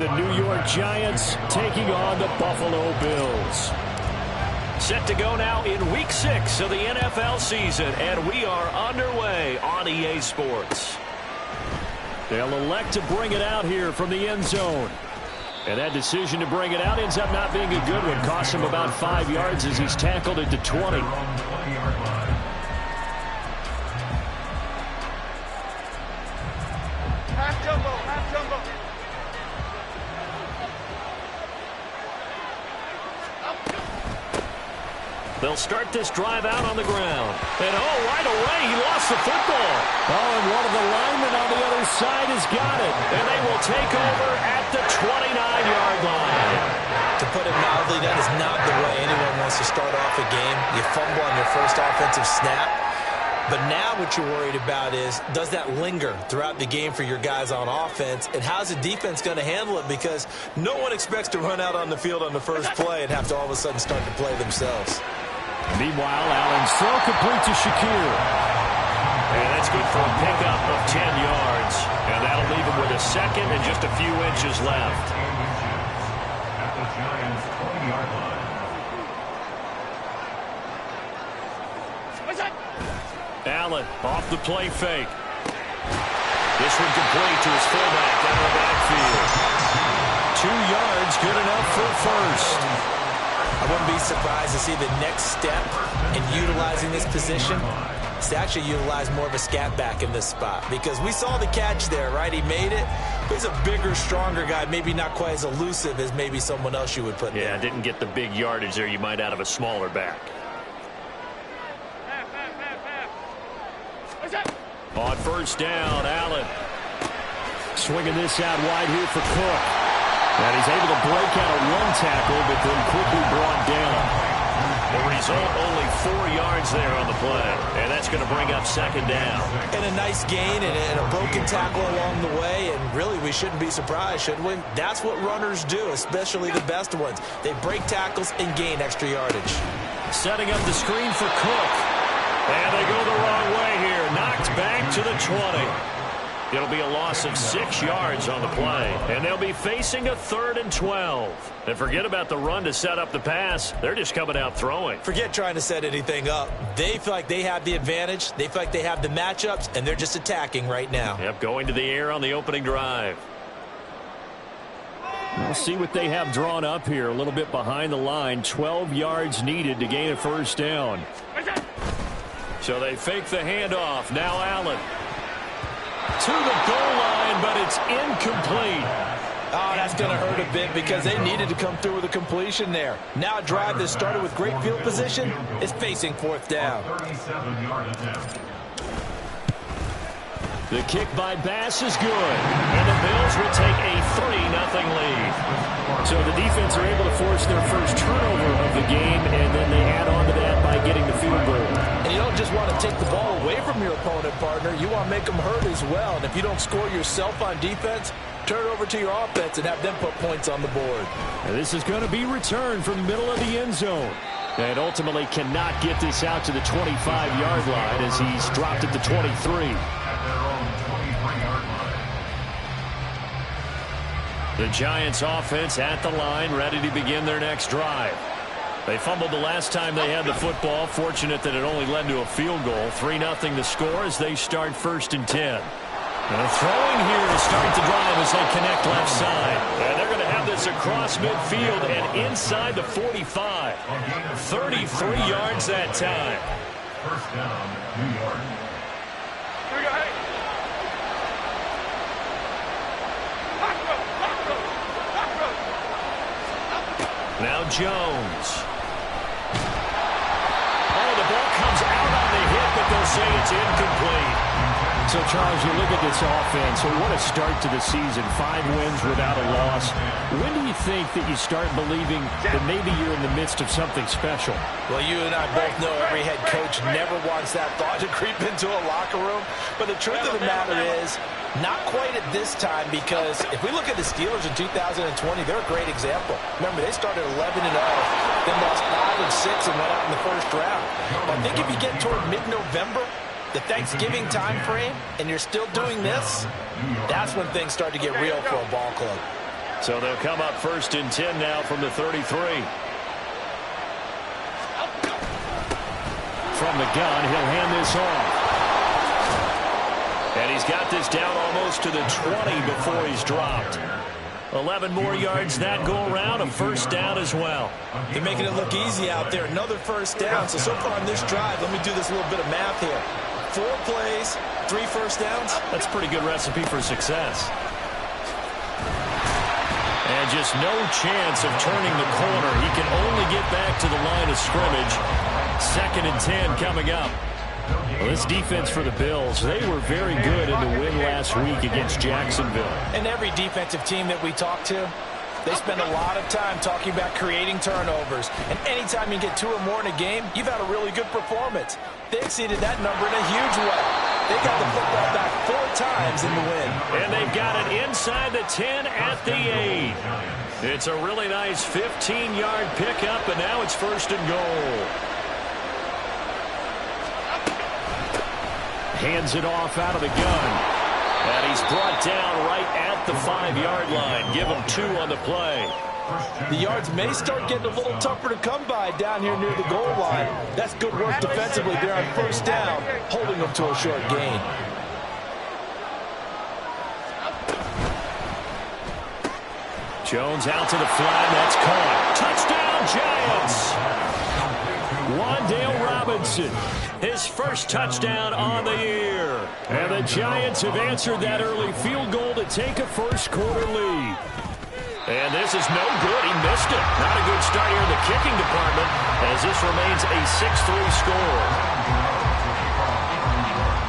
The New York Giants taking on the Buffalo Bills. Set to go now in Week 6 of the NFL season, and we are underway on EA Sports. They'll elect to bring it out here from the end zone. And that decision to bring it out ends up not being a good one. Costs him about 5 yards as he's tackled it to 20. They'll start this drive out on the ground. And, right away, he lost the football. And one of the linemen on the other side has got it. And they will take over at the 29-yard line. To put it mildly, that is not the way anyone wants to start off a game. You fumble on your first offensive snap. But now what you're worried about is, does that linger throughout the game for your guys on offense? And how's the defense going to handle it? Because no one expects to run out on the field on the first play and have to all of a sudden start to play themselves. Meanwhile, Allen's throw complete to Shakir. And that's good for a pickup of 10 yards. And that'll leave him with a second and just a few inches left. At the Giants' 20-yard line. Allen off the play fake. This one complete to his fullback down the backfield. 2 yards, good enough for a first. I wouldn't be surprised to see the next step in utilizing this position is to actually utilize more of a scat back in this spot. Because we saw the catch there, right? He made it. But he's a bigger, stronger guy, maybe not quite as elusive as maybe someone else you would put there. Yeah, didn't get the big yardage there you might out of a smaller back. On first down, Allen. Swinging this out wide here for Cook. And he's able to break out of one tackle, but then quickly brought down. The result, only 4 yards there on the play. And that's going to bring up second down. And a nice gain and a broken tackle along the way. And really, we shouldn't be surprised, should we? That's what runners do, especially the best ones. They break tackles and gain extra yardage. Setting up the screen for Cook. And they go the wrong way here. Knocked back to the 20. It'll be a loss of 6 yards on the play. And they'll be facing a 3rd and 12. And forget about the run to set up the pass. They're just coming out throwing. Forget trying to set anything up. They feel like they have the advantage. They feel like they have the matchups, and they're just attacking right now. Yep, going to the air on the opening drive. We'll see what they have drawn up here. A little bit behind the line. 12 yards needed to gain a first down. So they fake the handoff. Now Allen. To the goal line, but it's incomplete. Oh, that's going to hurt a bit because they needed to come through with a completion there. Now a drive that started with great field position is facing 4th down. 37-yard attempt. The kick by Bass is good. And the Bills will take a 3-0 lead. So the defense are able to force their first turnover of the game, and then they add on to that by getting the field goal. And you don't just want to take the ball away from your opponent, partner. You want to make them hurt as well. And if you don't score yourself on defense, turn it over to your offense and have them put points on the board. And this is going to be returned from the middle of the end zone. And ultimately cannot get this out to the 25-yard line as he's dropped at the 23. The Giants offense at the line, ready to begin their next drive. They fumbled the last time they had the football. Fortunate that it only led to a field goal. 3-0 the score as they start 1st and 10. And throwing here to start the drive as they connect left side. And they're going to have this across midfield and inside the 45. 33 yards that time. First down, New York. Now Jones. Oh, the ball comes out on the hit, but they'll say it's incomplete. So, Charles, you look at this offense, so what a start to the season. 5 wins without a loss. When do you think that you start believing that maybe you're in the midst of something special? Well, you and I both know every head coach never wants that thought to creep into a locker room. But the truth of the matter is, not quite at this time, because if we look at the Steelers in 2020, they're a great example. Remember, they started 11-0, then lost 5 and 6 and went out in the first round. But I think if you get toward mid-November, the Thanksgiving time frame, and you're still doing this, that's when things start to get real for a ball club. So they'll come up 1st and 10 now from the 33. From the gun, he'll hand this off. And he's got this down almost to the 20 before he's dropped. 11 more yards that go around, a 1st down as well. They're making it look easy out there. Another 1st down. So far on this drive, let me do this little bit of math here. 4 plays, 3 1st downs. That's a pretty good recipe for success. And just no chance of turning the corner. He can only get back to the line of scrimmage. 2nd and 10 coming up. Well, this defense for the Bills, they were very good in the win last week against Jacksonville. And every defensive team that we talk to, they spend a lot of time talking about creating turnovers. And anytime you get 2 or more in a game, you've had a really good performance. They exceeded that number in a huge way. They got the football back 4 times in the win. And they've got it inside the 10 at the 8. It's a really nice 15-yard pickup, and now it's 1st and goal. Hands it off out of the gun. And he's brought down right at the 5-yard line. Give him 2 on the play. The yards may start getting a little tougher to come by down here near the goal line. That's good work defensively there on 1st down, holding them to a short gain. Jones out to the flat. That's caught. Touchdown, Giants. Wan'Dale Robinson. His 1st touchdown on the year. And the Giants have answered that early field goal to take a 1st quarter lead. And this is no good. He missed it. Not a good start here in the kicking department as this remains a 6-3 score.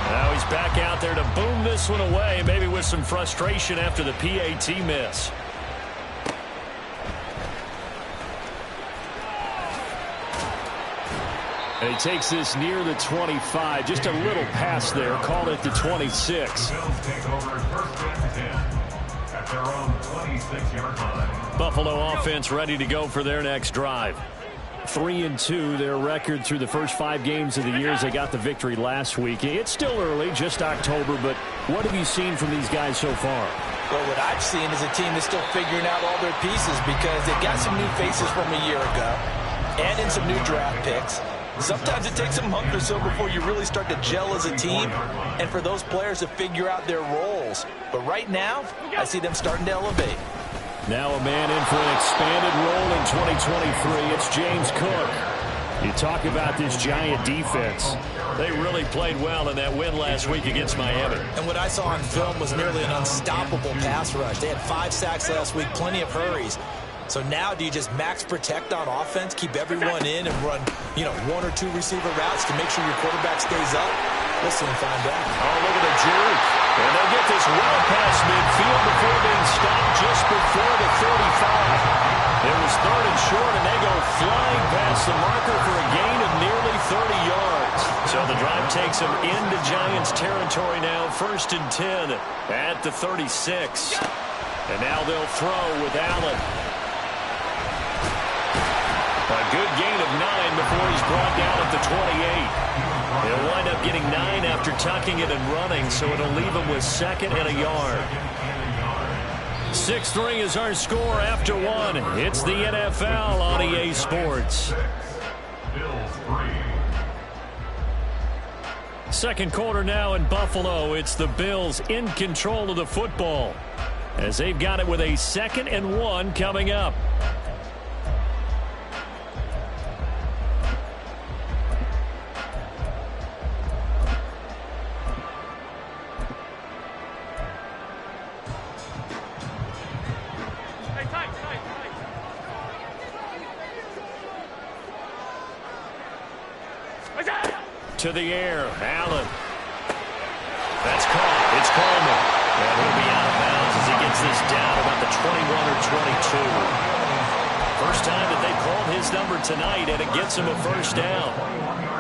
Now he's back out there to boom this one away, maybe with some frustration after the PAT miss. And he takes this near the 25. Just a little pass there. Called it the 26. Bills take over 1st and 10 at their own 26-yard line. Buffalo offense ready to go for their next drive. 3-2, their record through the first 5 games of the year as they got the victory last week. It's still early, just October, but what have you seen from these guys so far? Well, what I've seen is a team that's still figuring out all their pieces because they've got some new faces from a year ago and in some new draft picks. Sometimes it takes a month or so before you really start to gel as a team and for those players to figure out their roles. But right now, I see them starting to elevate. Now a man in for an expanded role in 2023. It's James Cook. You talk about this Giant defense. They really played well in that win last week against Miami. And what I saw on film was nearly an unstoppable pass rush. They had 5 sacks last week, plenty of hurries. So now do you just max protect on offense, keep everyone in and run, 1 or 2 receiver routes to make sure your quarterback stays up? We'll soon find out. Oh, look at the juke. And they'll get this well past midfield before being stopped just before the 35. It was 3rd and short, and they go flying past the marker for a gain of nearly 30 yards. So the drive takes them into Giants territory now, 1st and 10 at the 36. And now they'll throw with Allen. A good gain of 9 before he's brought down at the 28. He'll wind up getting 9 after tucking it and running, so it'll leave him with 2nd and a yard. 6-3 is our score after 1. It's the NFL on EA Sports. Bills 3. Second quarter now in Buffalo. It's the Bills in control of the football as they've got it with a 2nd and 1 coming up. To the air, Allen. That's caught. It's Coleman. And he'll be out of bounds as he gets this down about the 21 or 22. First time that they called his number tonight, and it gets him a 1st down.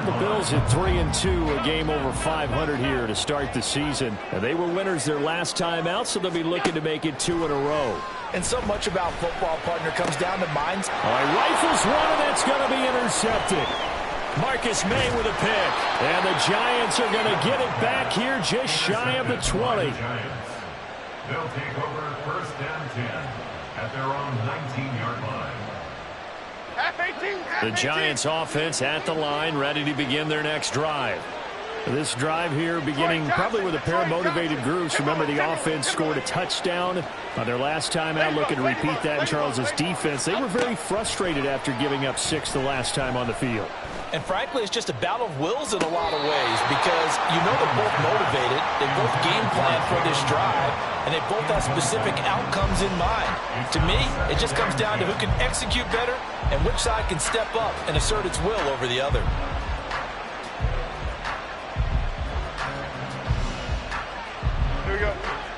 The Bills at 3-2, a game over 500 here to start the season. And they were winners their last time out, so they'll be looking to make it 2 in a row. And so much about football, partner, comes down to minds. All right, rifles one, and that's going to be intercepted. Marcus May with a pick. And the Giants are going to get it back here just shy of the 20. They'll take over 1st and 10 at their own 19-yard line. The Giants offense at the line, ready to begin their next drive. This drive here beginning probably with a pair of motivated groups. Remember, the offense scored a touchdown on their last time out, looking to repeat that in Charles's defense. They were very frustrated after giving up 6 the last time on the field. And frankly, it's just a battle of wills in a lot of ways because you know they're both motivated, they both game plan for this drive, and they both have specific outcomes in mind. To me, it just comes down to who can execute better and which side can step up and assert its will over the other. Here we go.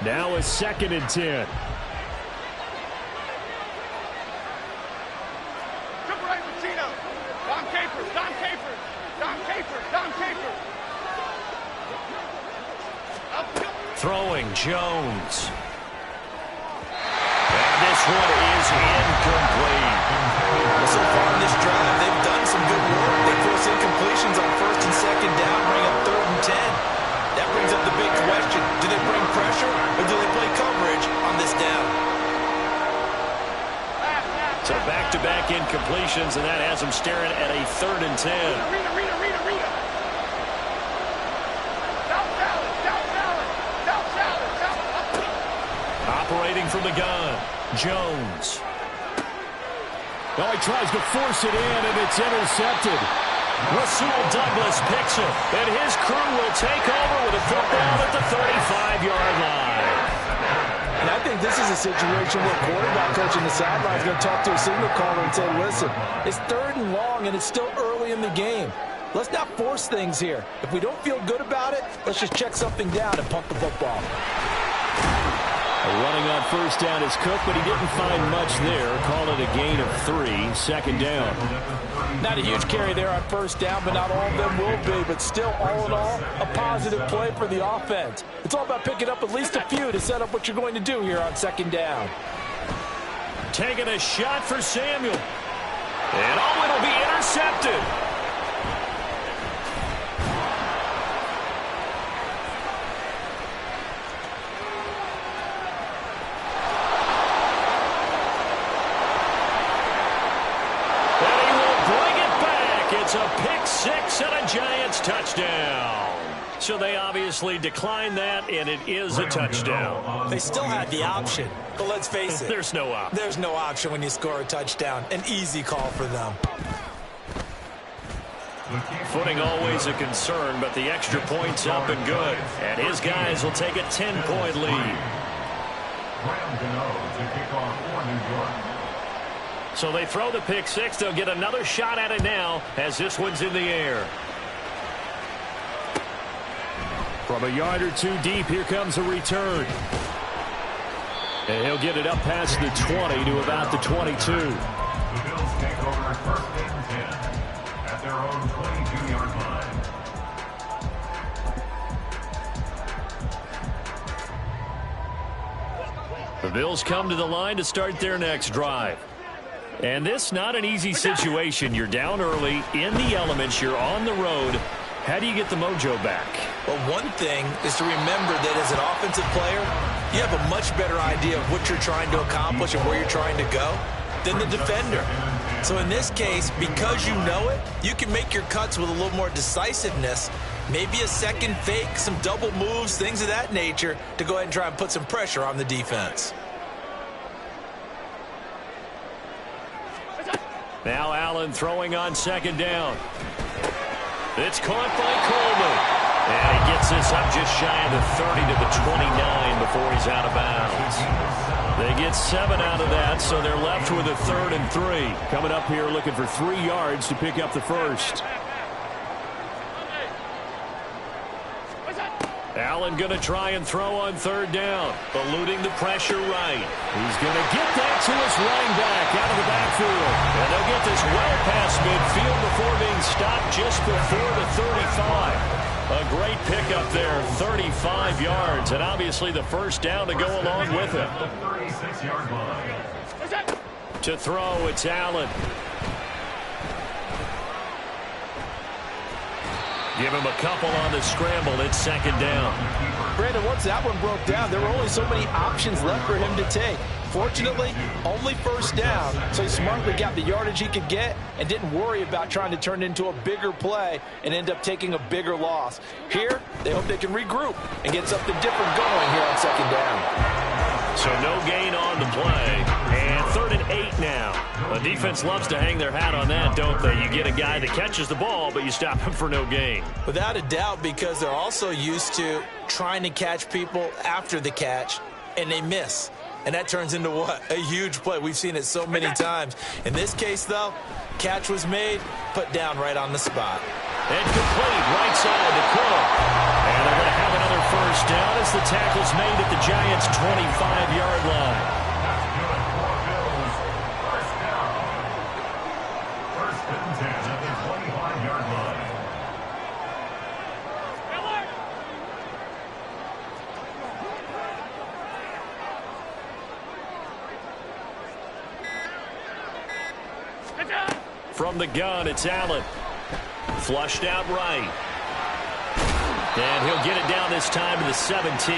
Now a 2nd and 10. Triple right, Pacino. Dom Capers, Dom Capers, Dom Capers, Dom Capers. Throwing Jones. And this one is incomplete. So far in this drive, they've done some good work. They force incompletions on 1st and 2nd down, bring up 3rd and 10. That brings up the big question. Do they bring pressure or do they play coverage on this down? So back-to-back incompletions, and that has them staring at a 3rd and 10. Rita. South salad. Operating from the gun, Jones. Oh, he tries to force it in, and it's intercepted. Rasul Douglas picks it, and his crew will take over with a football at the 35-yard line. And I think this is a situation where quarterback coach in the sideline is going to talk to a signal caller and say, listen, it's 3rd and long, and it's still early in the game. Let's not force things here. If we don't feel good about it, let's just check something down and punt the football. Running on 1st down is Cook, but he didn't find much there. Call it a gain of 3, 2nd down. Not a huge carry there on 1st down, but not all of them will be. But still, all in all, a positive play for the offense. It's all about picking up at least a few to set up what you're going to do here on 2nd down. Taking a shot for Samuel. And oh, it'll be intercepted. It's a pick 6 and a Giants touchdown. So they obviously declined that, and it is a touchdown. They still had the option, but let's face it. There's no option. There's no option when you score a touchdown. An easy call for them. Footing always a concern, but the extra point's up and good. And his guys will take a 10-point lead. Graham Gano to kick off for New York. So they throw the pick 6. They'll get another shot at it now as this one's in the air. From a yard or 2 deep, here comes a return. And he'll get it up past the 20 to about the 22. The Bills take over 1st and 10 at their own 22-yard line. The Bills come to the line to start their next drive. And this not an easy situation. You're down early, in the elements, you're on the road. How do you get the mojo back? Well, one thing is to remember that as an offensive player, you have a much better idea of what you're trying to accomplish and where you're trying to go than the defender. So in this case, because you know it, you can make your cuts with a little more decisiveness, maybe a second fake, some double moves, things of that nature, to go ahead and try and put some pressure on the defense. Now Allen throwing on 2nd down. It's caught by Coleman. And he gets this up just shy of the 30 to the 29 before he's out of bounds. They get 7 out of that, so they're left with a 3rd and 3. Coming up here looking for 3 yards to pick up the first. Allen going to try and throw on 3rd down, eluding the pressure right. He's going to get that to his running back out of the backfield. And they'll get this well past midfield before being stopped just before the 35. A great pickup there, 35 yards, and obviously the first down to go along with it. The 36-yard line. To throw, it's Allen. Give him a couple on the scramble. It's 2nd down. Brandon, once that one broke down, there were only so many options left for him to take. Unfortunately, only first down, so he smartly got the yardage he could get and didn't worry about trying to turn it into a bigger play and end up taking a bigger loss. Here, they hope they can regroup and get something different going here on second down. So no gain on the play, and 3rd and 8 now. The defense loves to hang their hat on that, don't they? You get a guy that catches the ball, but you stop him for no gain. Without a doubt, because they're also used to trying to catch people after the catch, and they miss. And that turns into what? A huge play. We've seen it so many times. In this case, though, catch was made, put down right on the spot. And complete right side to Cook. And they're going to have another first down as the tackle's made at the Giants' 25-yard line. That's good for Bills. First down. 1st and 10 at the 25-yard line. From the gun, it's Allen. Flushed out right. And he'll get it down this time to the 17.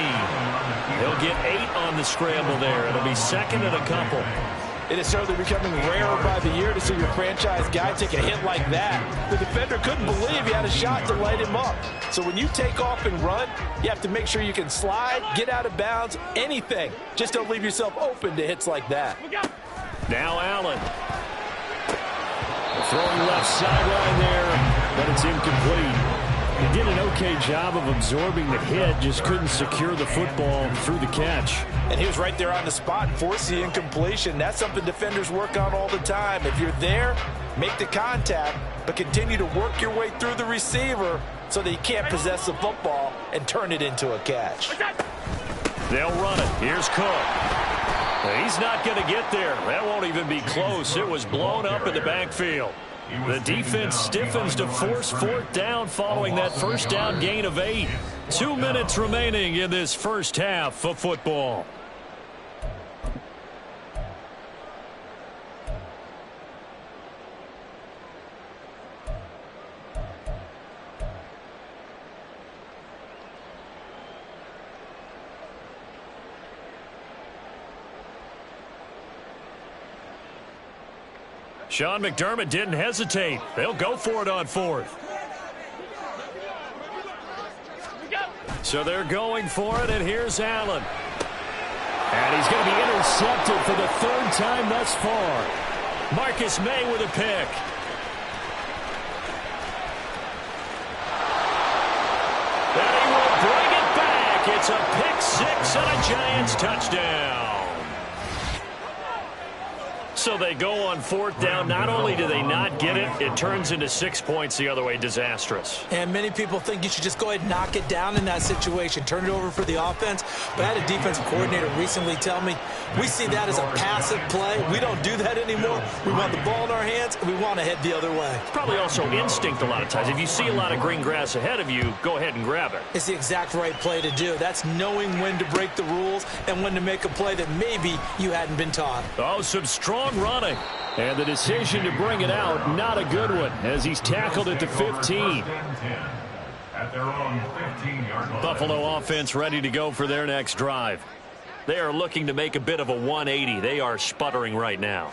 He'll get 8 on the scramble there. It'll be 2nd and a couple. It is certainly becoming rarer by the year to see your franchise guy take a hit like that. The defender couldn't believe he had a shot to light him up. So when you take off and run, you have to make sure you can slide, get out of bounds, anything. Just don't leave yourself open to hits like that. Now Allen. Throwing left sideline there, but it's incomplete. He did an okay job of absorbing the hit, just couldn't secure the football through the catch. And he was right there on the spot and forced the incompletion. That's something defenders work on all the time. If you're there, make the contact, but continue to work your way through the receiver so that he can't possess the football and turn it into a catch. They'll run it. Here's Cook. He's not going to get there. That won't even be close. It was blown up in the backfield. The defense stiffens to force 4th down following that first down gain of 8. 2 minutes remaining in this first half of football. Sean McDermott didn't hesitate. They'll go for it on 4th. So they're going for it, and here's Allen. And he's going to be intercepted for the 3rd time thus far. Marcus May with a pick. And he will bring it back. It's a pick 6 and a Giants touchdown. So they go on 4th down. Not only do they not get it, it turns into 6 points the other way. Disastrous. And many people think you should just go ahead and knock it down in that situation. Turn it over for the offense. But I had a defensive coordinator recently tell me, we see that as a passive play. We don't do that anymore. We want the ball in our hands, and we want to head the other way. Probably also instinct a lot of times. If you see a lot of green grass ahead of you, go ahead and grab it. It's the exact right play to do. That's knowing when to break the rules and when to make a play that maybe you hadn't been taught. Oh, some strong running. And the decision to bring it out, not a good one, as he's tackled at the 15. At their own 15-yard line. Buffalo offense ready to go for their next drive. They are looking to make a bit of a 180. They are sputtering right now.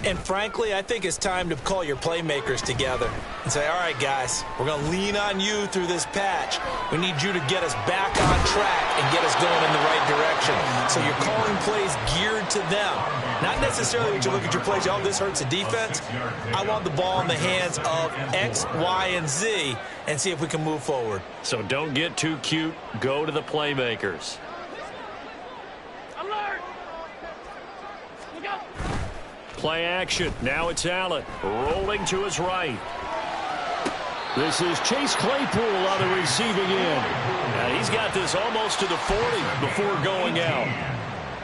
And frankly, I think it's time to call your playmakers together and say, all right, guys, we're going to lean on you through this patch. We need you to get us back on track and get us going in the right direction. So you're calling plays geared to them. Not necessarily when you look at your plays, oh, this hurts the defense. I want the ball in the hands of X, Y, and Z and see if we can move forward. So don't get too cute. Go to the playmakers. Play action. Now it's Allen rolling to his right. This is Chase Claypool on the receiving end. Now he's got this almost to the 40 before going out.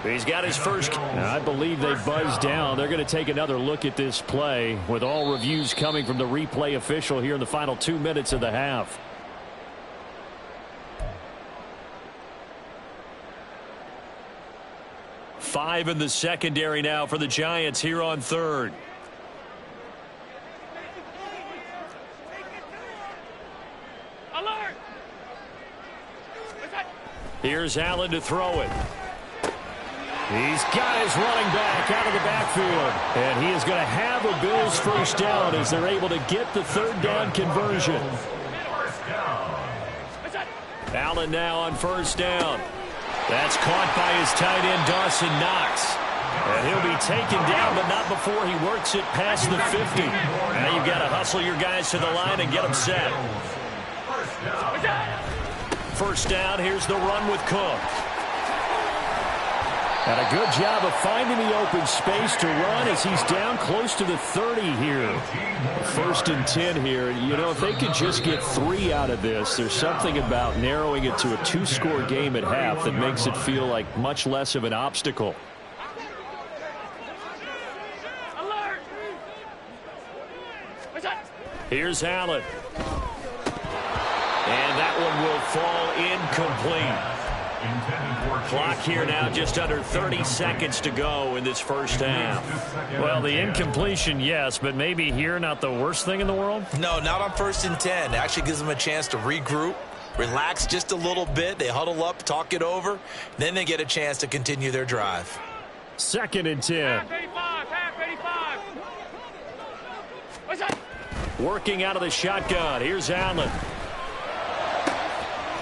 He's got his first. I believe they buzzed down. They're going to take another look at this play with all reviews coming from the replay official here in the final 2 minutes of the half. Five in the secondary now for the Giants here on 3rd. Here's Allen to throw it. He's got his running back out of the backfield. And he is going to have a Bills first down as they're able to get the third down conversion. Allen now on first down. That's caught by his tight end, Dawson Knox. And he'll be taken down, but not before he works it past the 50. Now you've got to hustle your guys to the line and get them set. First down, here's the run with Cook. And a good job of finding the open space to run as he's down close to the 30 here. First and 10 here. You know, if they could just get 3 out of this, there's something about narrowing it to a 2-score game at half that makes it feel like much less of an obstacle. Here's Allen. And that one will fall incomplete. Clock here now just under 30 seconds to go in this first half. Well, the incompletion, yes, but maybe here not the worst thing in the world? No, not on first and 10. It actually gives them a chance to regroup, relax just a little bit. They huddle up, talk it over. Then they get a chance to continue their drive. Second and 10. Half 85. What's that? Working out of the shotgun. Here's Allen.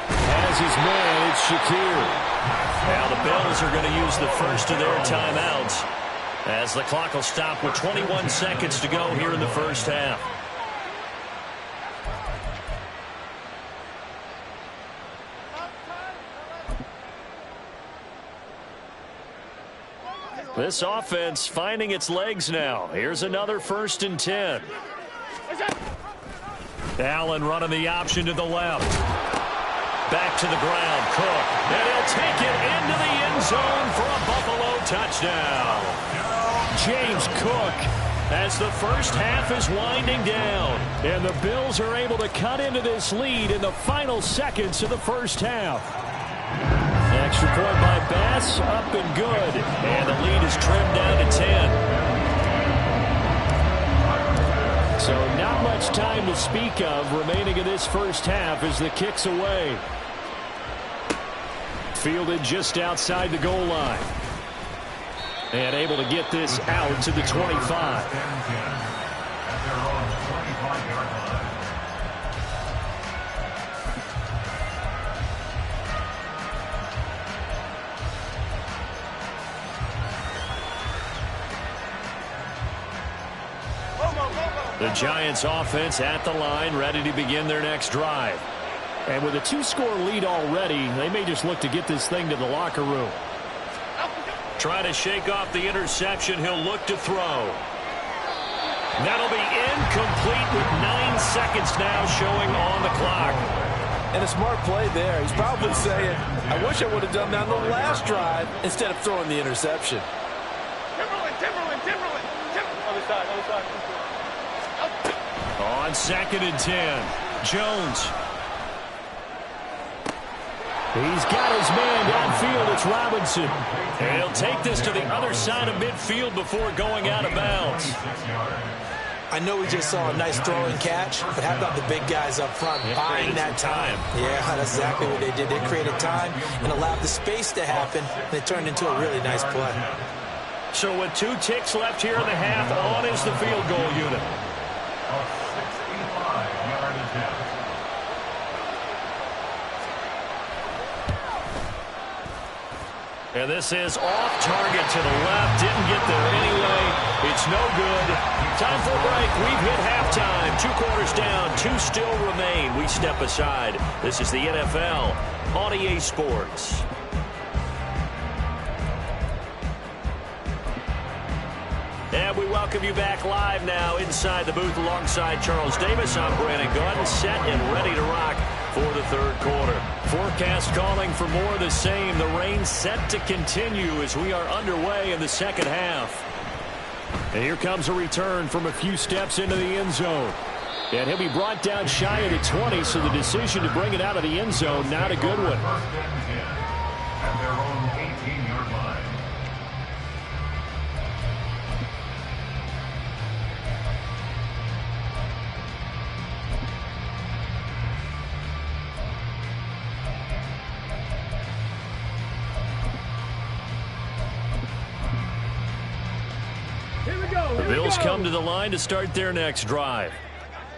Has his man. It's Shakir. Now the Bills are going to use the first of their timeouts as the clock will stop with 21 seconds to go here in the first half. This offense finding its legs now. Here's another first and 10. Allen running the option to the left. Back to the ground, Cook. And he'll take it into the end zone for a Buffalo touchdown. James Cook as the first half is winding down. And the Bills are able to cut into this lead in the final seconds of the first half. Extra point by Bass, up and good. And the lead is trimmed down to 10. So not much time to speak of remaining in this first half as the kick's away. Fielded just outside the goal line. And able to get this out to the 25. The Giants offense at the line, ready to begin their next drive. And with a 2-score lead already, they may just look to get this thing to the locker room. Trying to shake off the interception, he'll look to throw. That'll be incomplete with 9 seconds now showing on the clock. And a smart play there. He's probably saying, I wish I would have done that on the last drive instead of throwing the interception. Timberland. Other side. On second and 10, Jones. He's got his man downfield. It's Robinson. And he'll take this to the other side of midfield before going out of bounds. I know we just saw a nice throw and catch, but how about the big guys up front buying that time? Yeah, that's exactly what they did. They created time and allowed the space to happen, and it turned into a really nice play. So with 2 ticks left here in the half, on is the field goal unit. A 65-yard attempt. And this is off target to the left. Didn't get there anyway. It's no good. Time for a break. We've hit halftime. 2 quarters down. 2 still remain. We step aside. This is the NFL on EA Sports. And we welcome you back live now inside the booth alongside Charles Davis. I'm Brandon Gaudin, set and ready to rock for the third quarter. Forecast calling for more of the same. The rain set to continue as we are underway in the second half. And here comes a return from a few steps into the end zone. And he'll be brought down shy of the 20, so the decision to bring it out of the end zone, not a good one. First and 10 at their own 18-yard line. The Bills come to the line to start their next drive.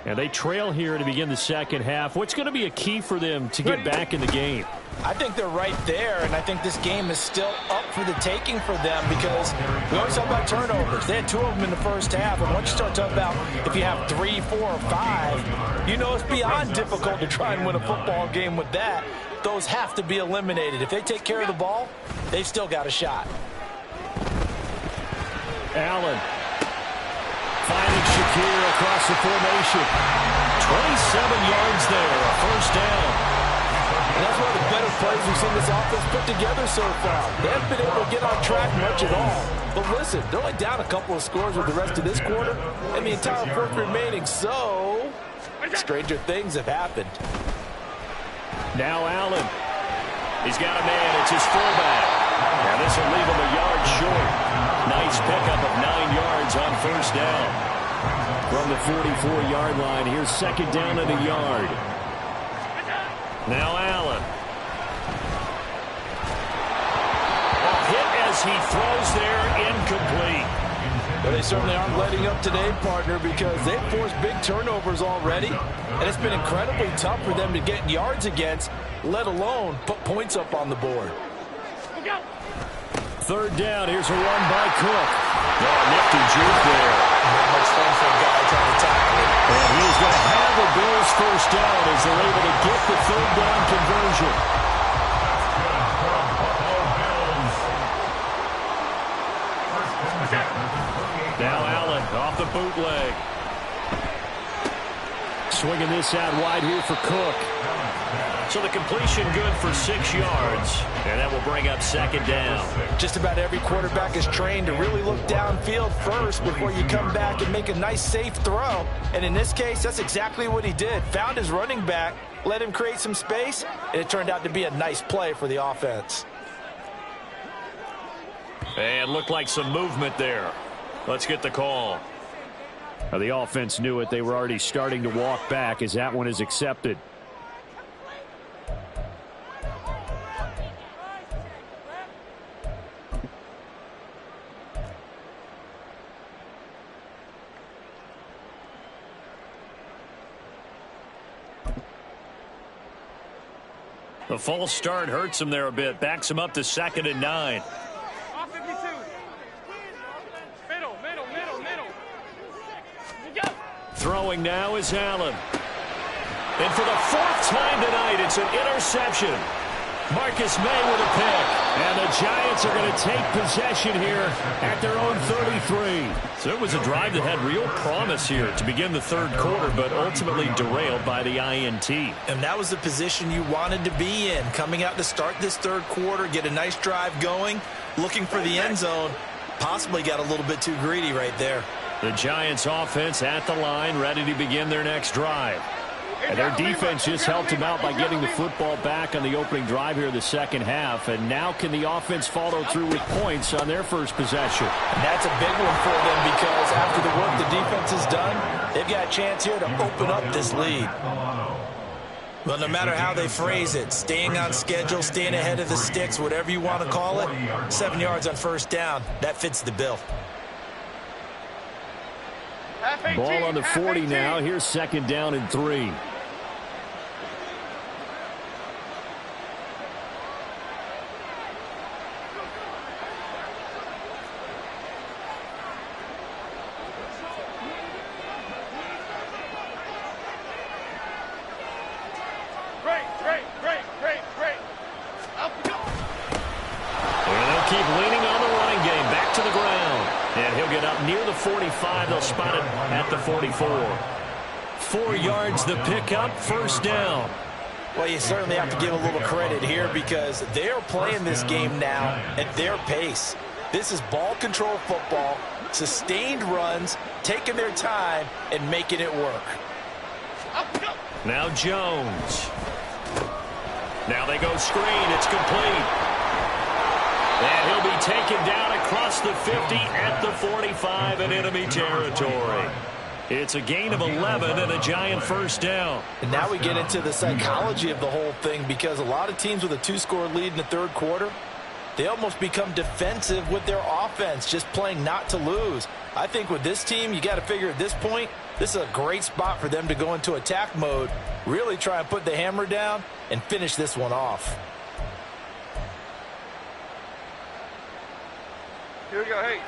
And they trail here to begin the second half. What's going to be a key for them to get back in the game? I think they're right there, and I think this game is still up for the taking for them because we always talk about turnovers. They had 2 of them in the first half, and once you start talking about if you have 3, 4, or 5, you know it's beyond difficult to try and win a football game with that. Those have to be eliminated. If they take care of the ball, they've still got a shot. Allen finding Shakir across the formation. 27 yards there, a first down. And that's one of the better plays we've seen this offense put together so far. They haven't been able to get on track much at all. But listen, they're only down a couple of scores with the rest of this quarter and the entire fourth remaining. So, stranger things have happened. Now Allen. He's got a man. It's his fullback. Now this will leave him a yard short. Nice pickup of 9 yards on first down. From the 44-yard line, here's second down and a yard. Now Allen. A hit as he throws there, incomplete. Well, they certainly aren't letting up today, partner, because they've forced big turnovers already, and it's been incredibly tough for them to get yards against, let alone put points up on the board. Third down, here's a run by Cook. Oh, nifty juke there. Not much fun for a guy trying to tackle it. And he's going to have the Bills first down as they're able to get the third down conversion. Now Allen off the bootleg. Swinging this out wide here for Cook. So the completion good for 6 yards, and that will bring up second down. Just about every quarterback is trained to really look downfield first before you come back and make a nice, safe throw. And in this case, that's exactly what he did. Found his running back, let him create some space, and it turned out to be a nice play for the offense. And looked like some movement there. Let's get the call. Now, the offense knew it. They were already starting to walk back as that one is accepted. The false start hurts him there a bit. Backs him up to 2nd and 9. Off 52. Middle. Go. Throwing now is Allen. And for the 4th time tonight, it's an interception. Marcus May with a pick. And the Giants are going to take possession here at their own 33. So it was a drive that had real promise here to begin the third quarter, but ultimately derailed by the INT. And that was the position you wanted to be in, coming out to start this third quarter, get a nice drive going, looking for the end zone. Possibly got a little bit too greedy right there. The Giants offense at the line, ready to begin their next drive. And their defense just helped them out by getting the football back on the opening drive here in the second half. And now can the offense follow through with points on their first possession? And that's a big one for them because after the work the defense has done, they've got a chance here to open up this lead. Well, no matter how they phrase it, staying on schedule, staying ahead of the sticks, whatever you want to call it, 7 yards on first down, that fits the bill. Ball on the 40 now. Here's second down and 3. Great. Up we go. And they'll keep leaning on the running game. Back to the ground. And he'll get up near the 45. They'll spot it at the 44. 4 yards the pickup, first down. Well, you certainly have to give a little credit here because they are playing this game now at their pace. This is ball control football, sustained runs, taking their time and making it work. Up we go. Now Jones. Now they go screen. It's complete. And he'll be taken down across the 50 at the 45 in enemy territory. It's a gain of 11 and a Giant first down. And now we get into the psychology of the whole thing because a lot of teams with a 2-score lead in the third quarter, they almost become defensive with their offense, just playing not to lose. I think with this team, you got to figure at this point, this is a great spot for them to go into attack mode, really try and put the hammer down and finish this one off. Here we go, hey.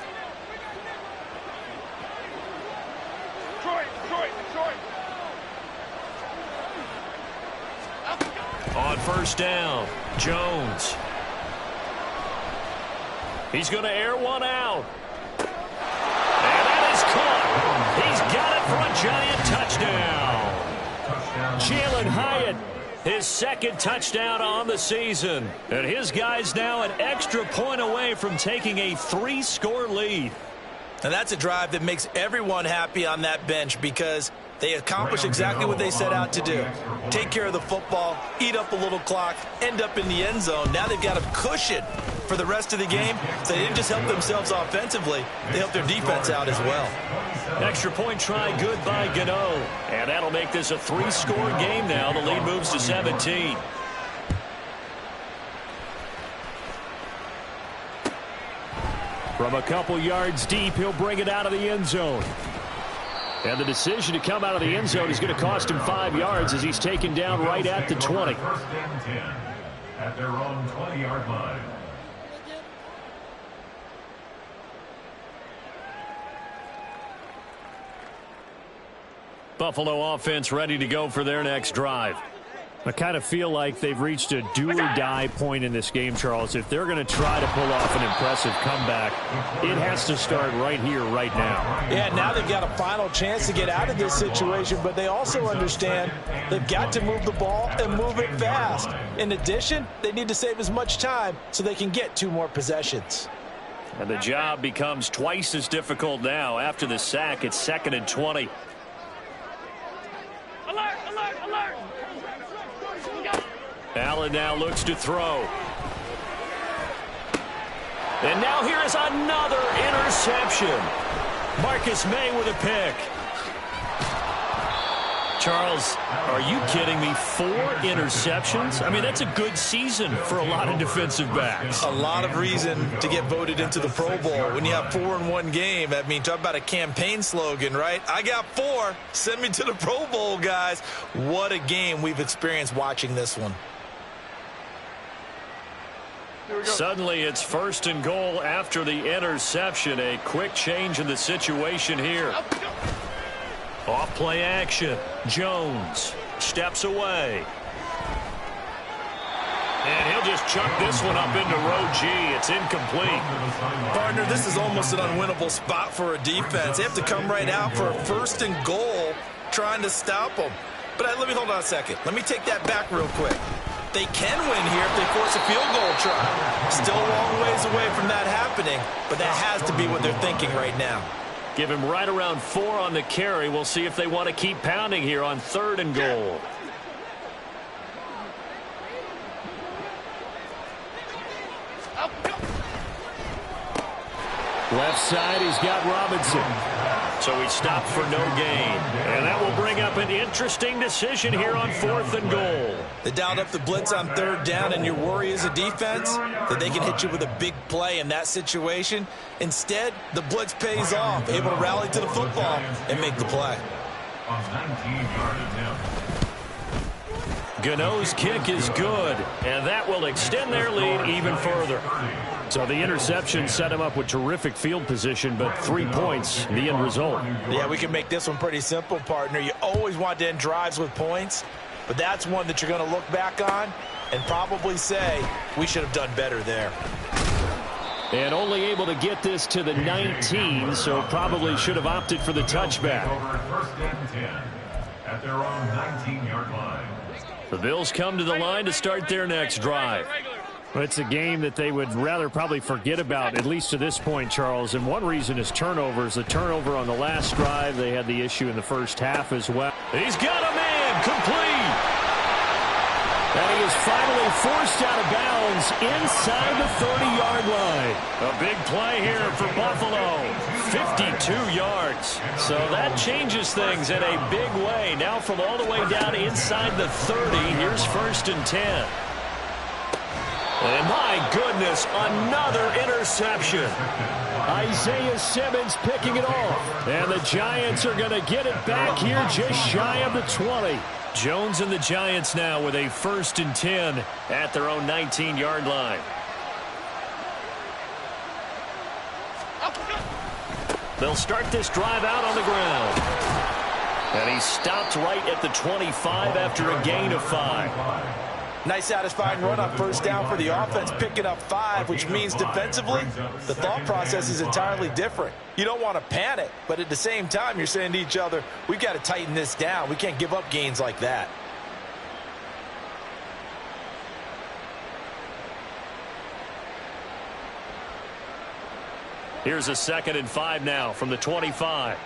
Detroit. On first down, Jones. He's going to air one out. And that is caught. He's got it for a giant touchdown. Jalen Hyatt, his second touchdown on the season. And his guys now an extra point away from taking a 3-score lead. And that's a drive that makes everyone happy on that bench because they accomplish exactly what they set out to do. Take care of the football, eat up a little clock, end up in the end zone. Now they've got a cushion for the rest of the game. So they didn't just help themselves offensively, they helped their defense out as well. Extra point try good by Gano. And that'll make this a 3-score game now. The lead moves to 17. From a couple yards deep, he'll bring it out of the end zone. And the decision to come out of the end zone is going to cost him 5 yards as he's taken down right at the 20. First and 10 at their own 20-yard line. Buffalo offense ready to go for their next drive. I kind of feel like they've reached a do-or-die point in this game, Charles. If they're going to try to pull off an impressive comeback, it has to start right here, right now. Yeah, now they've got a final chance to get out of this situation, but they also understand they've got to move the ball and move it fast. In addition, they need to save as much time so they can get 2 more possessions. And the job becomes twice as difficult now. After the sack, it's 2nd and 20. Alert! Allen now looks to throw. And now here is another interception. Marcus May with a pick. Charles, are you kidding me? 4 interceptions? I mean, that's a good season for a lot of defensive backs. A lot of reason to get voted into the Pro Bowl. When you have 4 in one game, I mean, talk about a campaign slogan, right? I got 4. Send me to the Pro Bowl, guys. What a game we've experienced watching this one. Suddenly it's 1st and goal after the interception. A quick change in the situation here. Off play action. Jones steps away. And he'll just chuck this one up into row G. It's incomplete. Partner, this is almost an unwinnable spot for a defense. They have to come right out for a 1st and goal trying to stop them. But let me hold on a second. Let me take that back real quick. They can win here if they force a field goal try. Still a long ways away from that happening, but that has to be what they're thinking right now. Give him right around 4 on the carry. We'll see if they want to keep pounding here on 3rd and goal. Left side, he's got Robinson. So he stopped for no gain. And that will bring up an interesting decision here on 4th and goal. They dialed up the blitz on 3rd down, and your worry as a defense that they can hit you with a big play in that situation. Instead, the blitz pays off, able to rally to the football and make the play. On 19-yard attempt. Gano's kick is good, and that will extend their lead even further. So the interception set him up with terrific field position, but 3 points, the end result. Yeah, we can make this one pretty simple, partner. You always want to end drives with points, but that's one that you're going to look back on and probably say, we should have done better there. And only able to get this to the 19, so probably should have opted for the touchback. Over 1st and 10 at their own 19-yard line. The Bills come to the line to start their next drive. Well, it's a game that they would rather probably forget about, at least to this point, Charles. And one reason is turnovers. The turnover on the last drive, they had the issue in the first half as well. He's got a man complete. And he is finally forced out of bounds inside the 30-yard line. A big play here for Buffalo. 52 yards. So that changes things in a big way. Now from all the way down inside the 30, here's 1st and 10. And my goodness, another interception. Isaiah Simmons picking it off. And the Giants are going to get it back here just shy of the 20. Jones and the Giants now with a 1st and 10 at their own 19-yard line. They'll start this drive out on the ground. And he stopped right at the 25 after a gain of 5. Nice satisfying run on 1st down for the offense, picking up 5, which means defensively, the thought process is entirely different. You don't want to panic, but at the same time, you're saying to each other, we've got to tighten this down. We can't give up gains like that. Here's a 2nd and 5 now from the 25.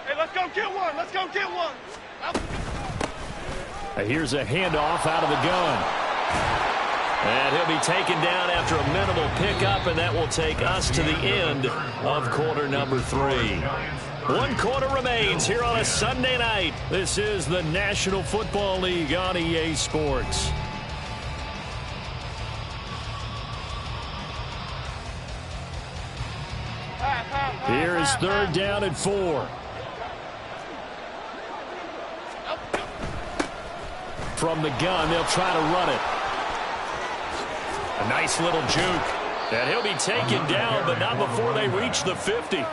Hey, let's go get one. Let's go get one. Here's a handoff out of the gun. And he'll be taken down after a minimal pickup, and that will take us to the end of quarter number 3. 1 quarter remains here on a Sunday night. This is the National Football League on EA Sports. Here is 3rd down and 4. From the gun, they'll try to run it. A nice little juke. And he'll be taken down, but not before they reach the 50.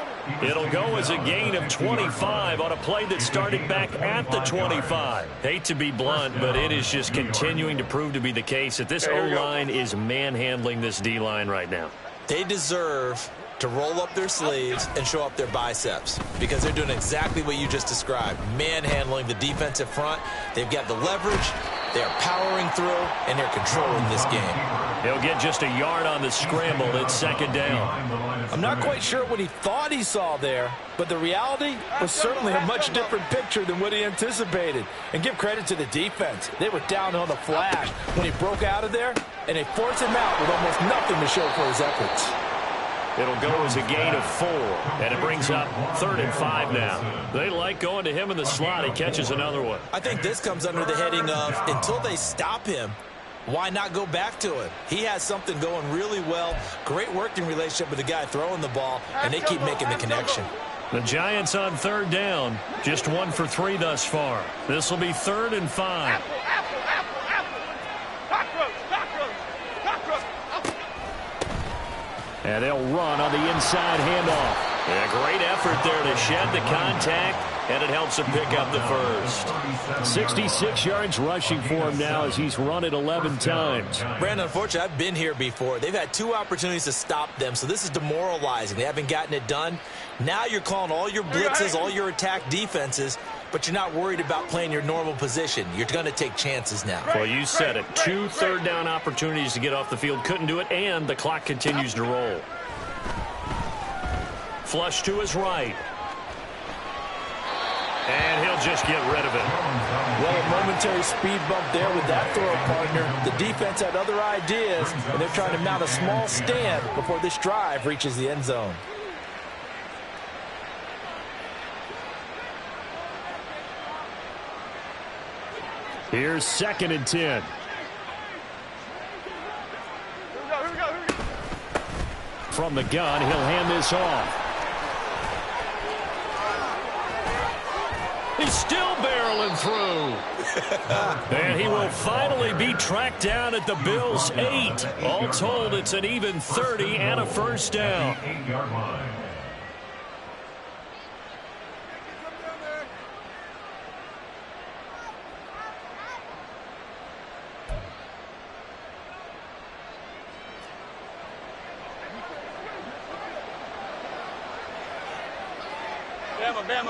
It'll go as a gain of 25 on a play that started back at the 25. Hate to be blunt, but it is just continuing to prove to be the case that this O-line is manhandling this D-line right now. They deserve to roll up their sleeves and show up their biceps because they're doing exactly what you just described, manhandling the defensive front. They've got the leverage, they're powering through, and they're controlling this game. He'll get just a yard on the scramble. It's 2nd down. I'm not quite sure what he thought he saw there, but the reality was certainly a much different picture than what he anticipated. And give credit to the defense. They were down on the flash when he broke out of there, and they forced him out with almost nothing to show for his efforts. It'll go as a gain of 4, and it brings up 3rd and 5 now. They like going to him in the slot. He catches another one. I think this comes under the heading of until they stop him, why not go back to him? He has something going really well. Great working relationship with the guy throwing the ball, and they keep making the connection. The Giants on 3rd down. Just 1 for 3 thus far. This will be 3rd and 5. And they'll run on the inside handoff. Yeah, great effort there to shed the contact, and it helps him pick up the 1st. 66 yards rushing for him now as he's run it 11 times. Brandon, unfortunately, I've been here before. They've had 2 opportunities to stop them, so this is demoralizing. They haven't gotten it done. Now you're calling all your blitzes, all your attack defenses, but you're not worried about playing your normal position. You're going to take chances now. Well, you said it. 2 third down opportunities to get off the field. Couldn't do it, and the clock continues to roll. Flush to his right. And he'll just get rid of it. Well, a momentary speed bump there with that throw partner. The defense had other ideas, and they're trying to mount a small stand before this drive reaches the end zone. Here's 2nd and 10. Here we go. From the gun, he'll hand this off. He's still barreling through. And he will finally be tracked down at the Bills' 8. All told, it's an even 30 and a 1st down. 8-yard line.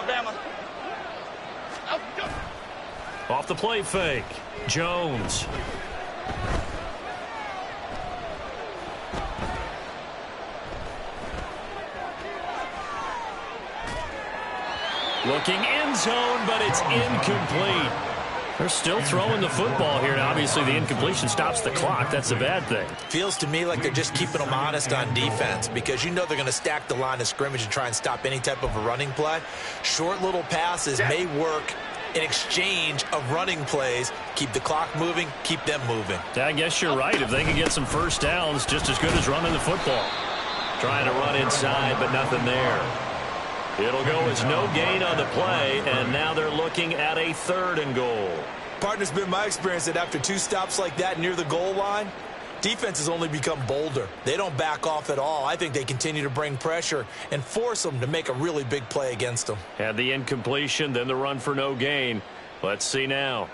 Bama. Off the play fake. Jones. Looking end zone, but it's incomplete. They're still throwing the football here. Now, obviously, the incompletion stops the clock. That's a bad thing. Feels to me like they're just keeping them honest on defense because you know they're going to stack the line of scrimmage and try and stop any type of a running play. Short little passes may work in exchange of running plays. Keep the clock moving, keep them moving. I guess you're right. If they can get some first downs, just as good as running the football. Trying to run inside, but nothing there. It'll go as no gain on the play, and now they're looking at a 3rd and goal. Partner, it's been my experience that after 2 stops like that near the goal line, defenses only become bolder. They don't back off at all. I think they continue to bring pressure and force them to make a really big play against them. Had the incompletion, then the run for no gain. Let's see now.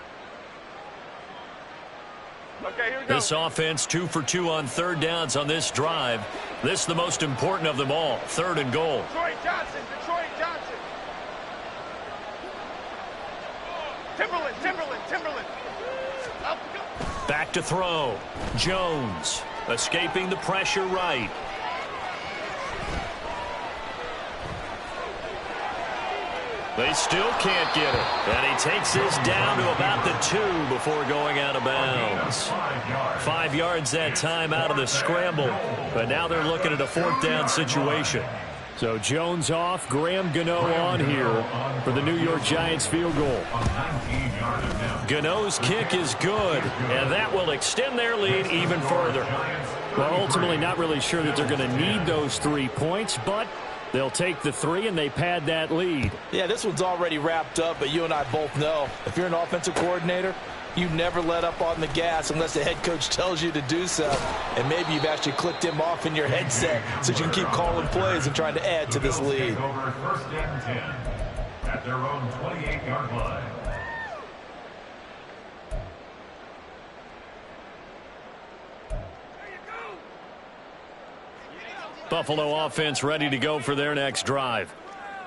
Okay, here we go. This offense 2 for 2 on 3rd downs on this drive. This the most important of them all. 3rd and goal. Detroit Johnson, Detroit Johnson. Timberland. Up we go. Back to throw. Jones escaping the pressure right. They still can't get it. And he takes this down to about the 2 before going out of bounds. 5 yards that time out of the scramble. But now they're looking at a 4th down situation. So Jones off, Graham Gano on here for the New York Giants field goal. Gano's kick is good, and that will extend their lead even further. Well, ultimately not really sure that they're going to need those 3 points, but they'll take the 3 and they pad that lead. Yeah, this one's already wrapped up, but you and I both know if you're an offensive coordinator, you never let up on the gas unless the head coach tells you to do so. And maybe you've actually clicked him off in your headset so you can keep calling plays and trying to add to this lead. Over 1st and 10 at their own 28-yard line. Buffalo offense ready to go for their next drive.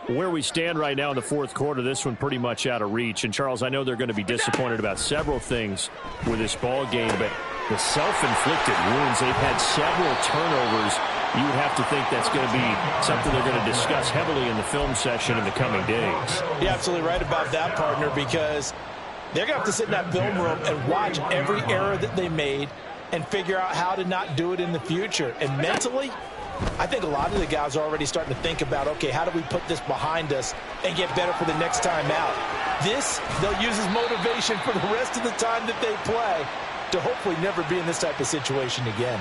Where we stand right now in the 4th quarter, this one pretty much out of reach. And, Charles, I know they're going to be disappointed about several things with this ball game, but the self-inflicted wounds, they've had several turnovers. You would have to think that's going to be something they're going to discuss heavily in the film session in the coming days. You're absolutely right about that, partner, because they're going to have to sit in that film room and watch every error that they made and figure out how to not do it in the future. And mentally, I think a lot of the guys are already starting to think about, okay, how do we put this behind us and get better for the next time out? This, they'll use as motivation for the rest of the time that they play to hopefully never be in this type of situation again.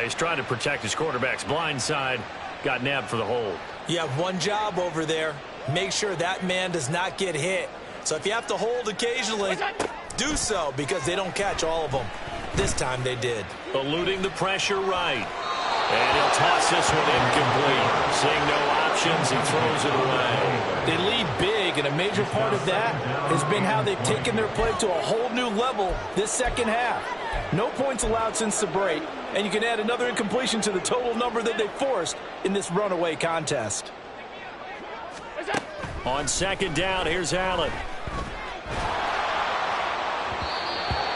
He's trying to protect his quarterback's blind side. Got nabbed for the hold. You have one job over there. Make sure that man does not get hit. So if you have to hold occasionally, do so because they don't catch all of them. This time they did. Eluding the pressure right. And he'll toss this one incomplete. Seeing no options, he throws it away. They lead big, and a major part of that has been how they've taken their play to a whole new level this second half. No points allowed since the break, and you can add another incompletion to the total number that they forced in this runaway contest. On 2nd down, here's Allen.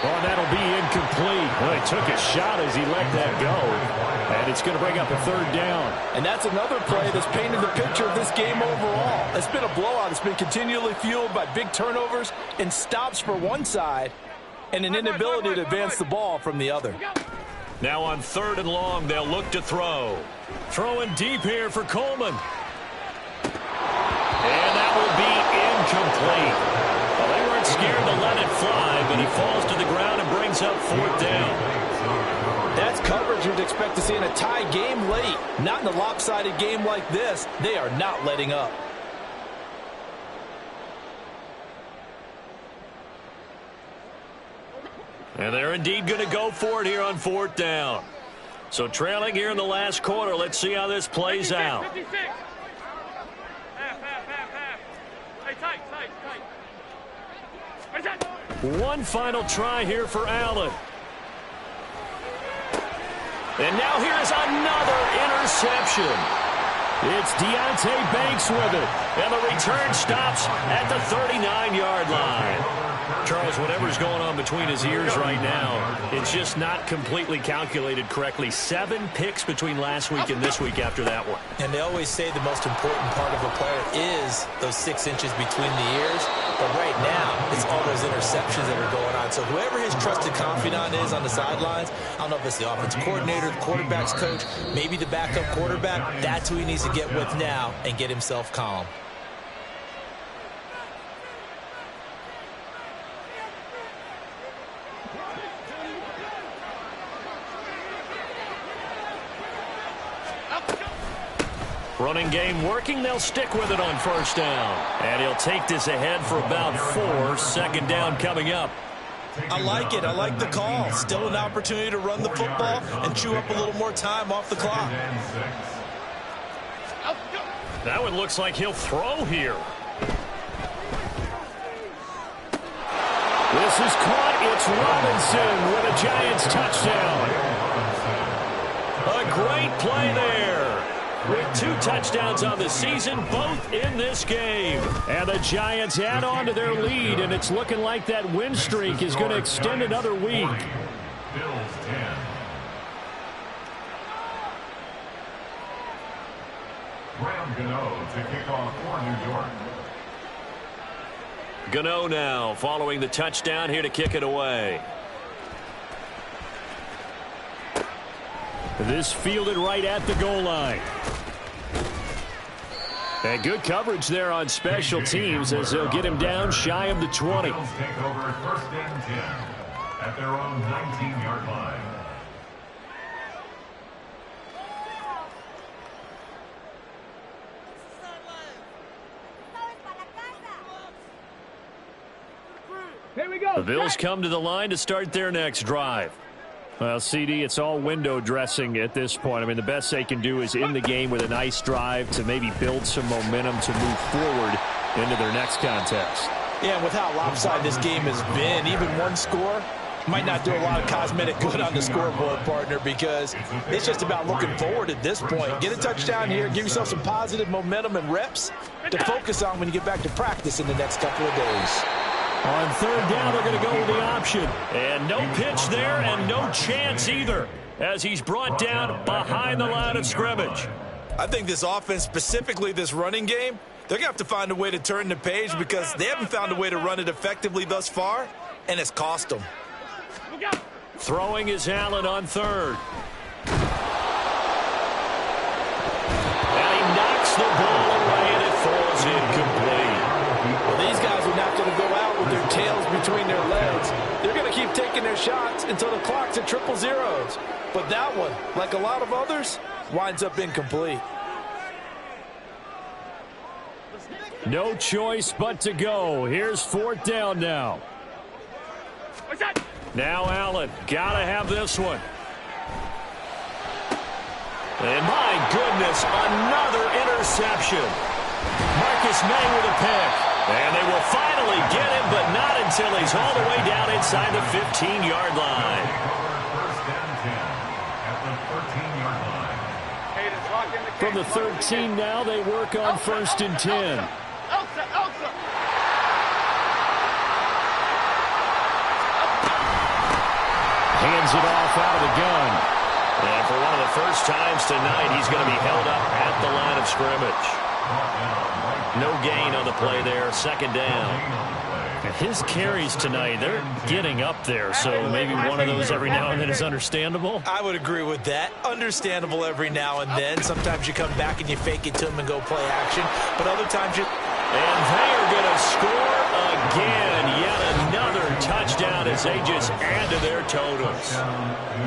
Oh, that'll be incomplete. Well, he took a shot as he let that go. And it's going to bring up a 3rd down. And that's another play that's painted the picture of this game overall. It's been a blowout. It's been continually fueled by big turnovers and stops for one side and an inability to advance the ball from the other. Now on 3rd and long, they'll look to throw. Throwing deep here for Coleman. And that will be incomplete. Well, they weren't scared to let it fly, but he falls to the ground and brings up 4th down. That's coverage you'd expect to see in a tie game late. Not in a lopsided game like this. They are not letting up. And they're indeed going to go for it here on 4th down. So trailing here in the last quarter. Let's see how this plays out. 56. Half. Hey, tight. One final try here for Allen. And now here's another interception. It's Deonte Banks with it. And the return stops at the 39-yard line. Charles, whatever's going on between his ears right now, it's just not completely calculated correctly. 7 picks between last week and this week after that one. And they always say the most important part of a player is those 6 inches between the ears. But right now, it's all those interceptions that are going on. So whoever his trusted confidant is on the sidelines, I don't know if it's the offensive coordinator, the quarterback's coach, maybe the backup quarterback, that's who he needs to get with now and get himself calm. Running game working. They'll stick with it on first down. And he'll take this ahead for about 4. Second down coming up. I like it. I like the call. Still an opportunity to run the football and chew up a little more time off the clock. That one looks like he'll throw here. This is caught. It's Robinson with a Giants touchdown. A great play there. With 2 touchdowns on the season, both in this game. And the Giants add on to their lead, and it's looking like that win streak is going to extend another week. Bills 10. Graham Gano to kick off for New York. Gano now following the touchdown here to kick it away. This fielded right at the goal line. And good coverage there on special teams as they'll get him down shy of the 20. Bills take over first and 10 at their own 19-yard line. Here we go. The Bills come to the line to start their next drive. Well, CD, it's all window dressing at this point. I mean, the best they can do is in the game with a nice drive to maybe build some momentum to move forward into their next contest. Yeah, with how lopsided this game has been, even one score might not do a lot of cosmetic good on the scoreboard, partner, because it's just about looking forward at this point. Get a touchdown here, give yourself some positive momentum and reps to focus on when you get back to practice in the next couple of days. On third down, they're going to go with the option. And no pitch there and no chance either as he's brought down behind the line of scrimmage. I think this offense, specifically this running game, they're going to have to find a way to turn the page because they haven't found a way to run it effectively thus far, and it's cost them. Throwing is Allen on third. And he knocks the ball away and it falls incomplete. Well, these guys are not going to go out with their tails between their legs. They're going to keep taking their shots until the clock's at 000. But that one, like a lot of others, winds up incomplete. No choice but to go. Here's fourth down now. What's that? Now Allen, gotta have this one. And my goodness, another interception. Marcus May with a pick. And they will finally get him, but not until he's all the way down inside the 15-yard line. First and 10 at the 13-yard line. Hayden's locked in the From the 13 now, they work on first and 10. Elsa. Hands it off out of the gun. And for one of the first times tonight, he's going to be held up at the line of scrimmage. No gain on the play there, second down. His carries tonight, they're getting up there, so maybe one of those every now and then is understandable. I would agree with that. Understandable every now and then. Sometimes you come back and you fake it to them and go play action, but other times you... And they are going to score again. Yet another touchdown as they just add to their totals.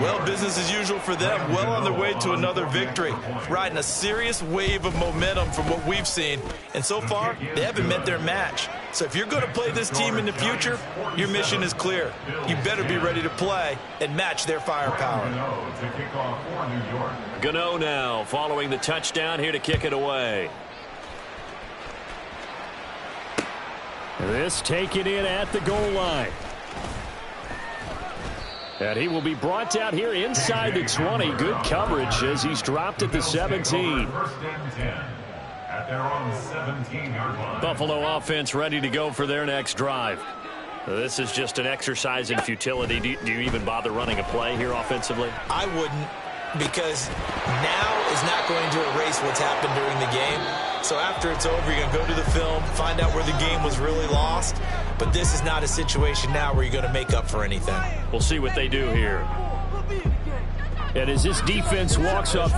Well, business as usual for them. Well on their way to another victory. Riding a serious wave of momentum from what we've seen. And so far, they haven't met their match. So if you're going to play this team in the future, your mission is clear. You better be ready to play and match their firepower. To kick off for New York. Gano now following the touchdown here to kick it away. This taken in at the goal line. And he will be brought down here inside the 20. Good coverage as he's dropped at the 17. First and 10 at their own 17-yard line. Buffalo offense ready to go for their next drive. This is just an exercise in futility. Do you even bother running a play here offensively? I wouldn't, because now is not going to erase what's happened during the game. So after it's over, you're going to go to the film, find out where the game was really lost. But this is not a situation now where you're going to make up for anything. We'll see what they do here. And as this defense walks off the